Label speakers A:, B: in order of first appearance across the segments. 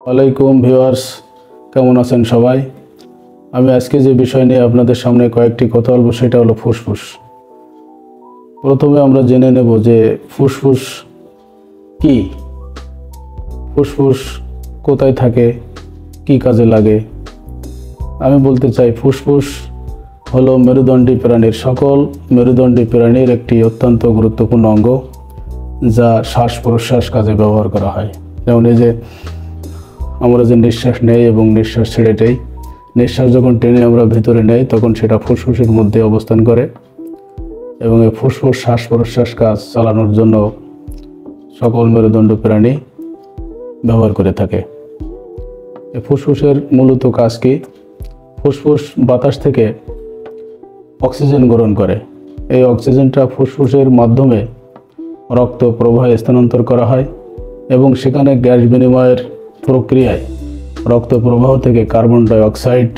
A: ওয়ালাইকুম ভিউয়ার্স, কেমন আছেন সবাই? আমি আজকে যে বিষয় নিয়ে আপনাদের সামনে কয়েকটি কথা বলবো সেটা হলো ফুসফুস। প্রথমে আমরা জেনে নেব যে ফুসফুস কি, ফুসফুস কোথায় থাকে, কি কাজে লাগে। আমি বলতে চাই ফুসফুস হলো মেরুদণ্ডী প্রাণীর, সকল মেরুদণ্ডী প্রাণীর একটি অত্যন্ত গুরুত্বপূর্ণ অঙ্গ, যা শ্বাস প্রশ্বাস কাজে ব্যবহার করা হয়। যেমন এই যে আমরা যে নিঃশ্বাস নেই এবং নিঃশ্বাস ছেড়ে দেই, নিঃশ্বাস যখন টেনে আমরা ভিতরে নেই তখন সেটা ফুসফুসের মধ্যে অবস্থান করে এবং এই ফুসফুস শ্বাস প্রশ্বাস কাজ চালানোর জন্য সকল মেরুদণ্ড প্রাণী ব্যবহার করে থাকে। এই ফুসফুসের মূলত কাজ কি? ফুসফুস বাতাস থেকে অক্সিজেন গ্রহণ করে। এই অক্সিজেনটা ফুসফুসের মাধ্যমে রক্ত প্রবাহে স্থানান্তর করা হয় এবং সেখানে গ্যাস বিনিময়ের প্রক্রিয়ায় রক্ত প্রবাহ থেকে কার্বন ডাই অক্সাইড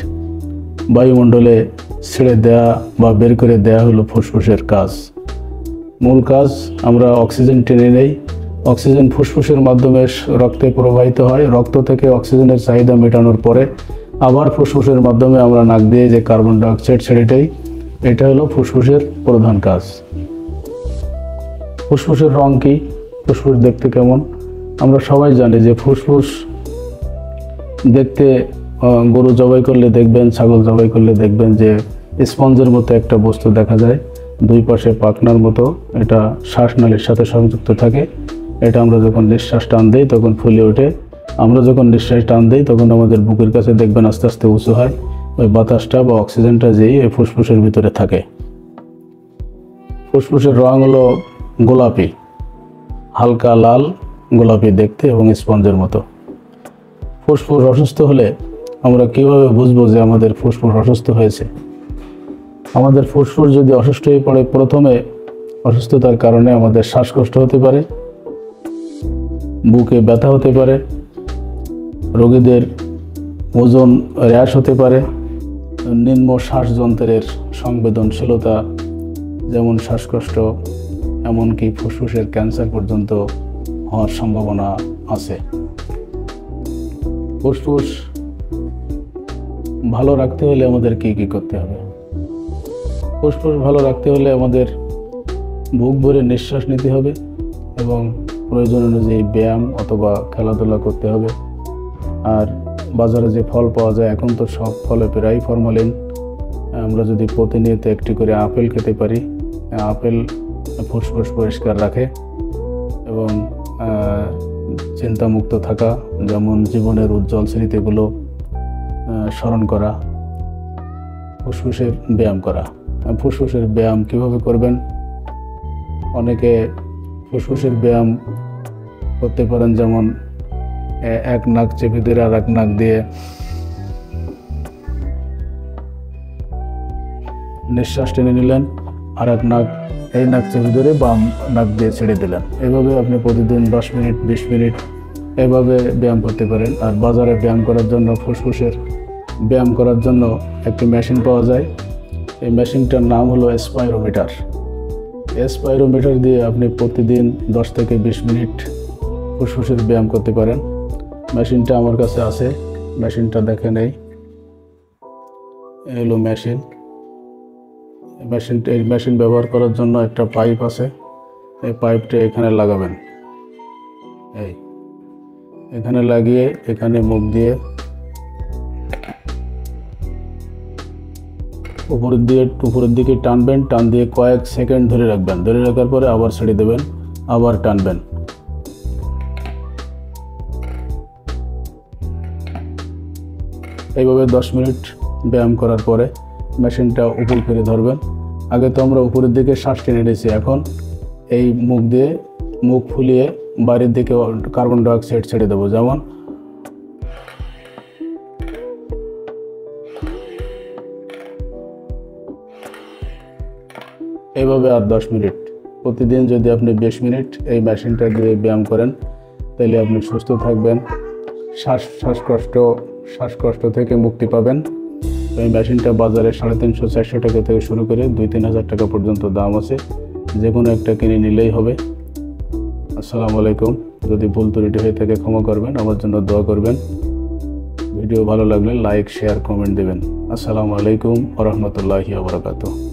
A: বায়ুমণ্ডলে ছেড়ে দেওয়া বা বের করে দেওয়া হলো ফুসফুসের কাজ। মূল কাজ, আমরা অক্সিজেন টেনে নেই, অক্সিজেন ফুসফুসের মাধ্যমে রক্তে প্রবাহিত হয়, রক্ত থেকে অক্সিজেনের চাহিদা মেটানোর পরে আবার ফুসফুসের মাধ্যমে আমরা নাক দিয়ে যে কার্বন ডাই অক্সাইড ছেড়ে দেই, এটা হলো ফুসফুসের প্রধান কাজ। ফুসফুসের রং কি? ফুসফুস দেখতে কেমন? আমরা সবাই জানি যে ফুসফুস দেখতে গরু জবাই করলে দেখবেন, ছাগল জবাই করলে দেখবেন যে স্পঞ্জের মতো একটা বস্তু দেখা যায়, দুই পাশে পাখনার মতো। এটা শ্বাসনালীর সাথে সংযুক্ত থাকে। এটা আমরা যখন নিঃশ্বাস টান দিই তখন ফুলে ওঠে। আমরা যখন নিঃশ্বাস টান দিই তখন আমাদের বুকের কাছে দেখবেন আস্তে আস্তে উঁচু হয়। ওই বাতাসটা বা অক্সিজেনটা যেই এই ফুসফুসের ভিতরে থাকে। ফুসফুসের রং হলো গোলাপি, হালকা লাল গোলাপি দেখতে এবং স্পঞ্জের মতো। ফুসফুস অসুস্থ হলে আমরা কিভাবে বুঝবো যে আমাদের ফুসফুস অসুস্থ হয়েছে? আমাদের ফুসফুস যদি অসুস্থ হয়ে পড়ে, প্রথমে অসুস্থতার কারণে আমাদের শ্বাসকষ্ট হতে পারে, বুকে ব্যথা হতে পারে, রোগীদের ওজন হ্রাস হতে পারে, নিম্ন শ্বাসযন্ত্রের সংবেদনশীলতা যেমন শ্বাসকষ্ট, এমনকি ফুসফুসের ক্যান্সার পর্যন্ত হওয়ার সম্ভাবনা আছে। ফুসফুস ভালো রাখতে হলে আমাদের কি কি করতে হবে? ফুসফুস ভালো রাখতে হলে আমাদের বুক ভরে নিঃশ্বাস নিতে হবে এবং প্রয়োজন অনুযায়ী ব্যায়াম অথবা খেলাধুলা করতে হবে। আর বাজারে যে ফল পাওয়া যায়, এখন তো সব ফলে প্রায় ফরমালিন। আমরা যদি প্রতিনিয়ত একটি করে আপেল খেতে পারি, আপেল ফুসফুস পরিষ্কার রাখে এবং চিন্তামুক্ত থাকা, যেমন জীবনের উজ্জ্বল স্মৃতিগুলো স্মরণ করা, ফুসফুসের ব্যায়াম করা। ফুসফুসের ব্যায়াম কিভাবে করবেন? অনেকে ফুসফুসের ব্যায়াম করতে পারেন, যেমন এক নাক চেপে ধরে আর এক নাক দিয়ে নিঃশ্বাস টেনে নিলেন, আর এক নাক এই নাক চেপে ধরে বাম নাক দিয়ে ছেড়ে দিলেন। এভাবে আপনি প্রতিদিন 10 মিনিট 20 মিনিট এভাবে ব্যায়াম করতে পারেন। আর বাজারে ব্যায়াম করার জন্য, ফুসফুসের ব্যায়াম করার জন্য একটি মেশিন পাওয়া যায়। এই মেশিনটার নাম হলো স্পাইরোমিটার। স্পাইরোমিটার দিয়ে আপনি প্রতিদিন 10 থেকে 20 মিনিট ফুসফুসের ব্যায়াম করতে পারেন। মেশিনটা আমার কাছে আছে, মেশিনটা দেখে নেই। এই হলো মেশিন। এই মেশিন ব্যবহার করার জন্য একটা পাইপ আছে, এই পাইপটা এখানে লাগাবেন। এখানে লাগিয়ে এখানে মুখ দিয়ে উপরের দিকে টানবেন, টান দিয়ে কয়েক সেকেন্ড ধরে রাখবেন, ধরে রাখার পরে আবার ছেড়ে দেবেন, আবার টানবেন। এইভাবে 10 মিনিট ব্যায়াম করার পরে মেশিনটা উপর করে ধরবেন। আগে তো আমরা উপরের দিকে শ্বাস টেনে নিয়েছি, এখন এই মুখ দিয়ে মুখ ফুলিয়ে বাইরের দিকে কার্বন ডাই অক্সাইড ছেড়ে দেবো। যেমন এইভাবে আর 10 মিনিট। প্রতিদিন যদি আপনি 20 মিনিট এই মেশিনটা দিয়ে ব্যায়াম করেন, তাহলে আপনি সুস্থ থাকবেন, শ্বাসকষ্ট থেকে মুক্তি পাবেন। এই মেশিনটা বাজারে 350-400 টাকা থেকে শুরু করে 2-3 হাজার টাকা পর্যন্ত দাম আছে। যে কোনো একটা কিনে নিলেই হবে। আসসালামু আলাইকুম। যদি ভুল ত্রুটি হয়ে থাকে ক্ষমা করবেন, আমার জন্য দোয়া করবেন। ভিডিও ভালো লাগলে লাইক শেয়ার কমেন্ট দেবেন। আসসালামু আলাইকুম ওয়া রাহমাতুল্লাহি ওয়া বারাকাতুহু।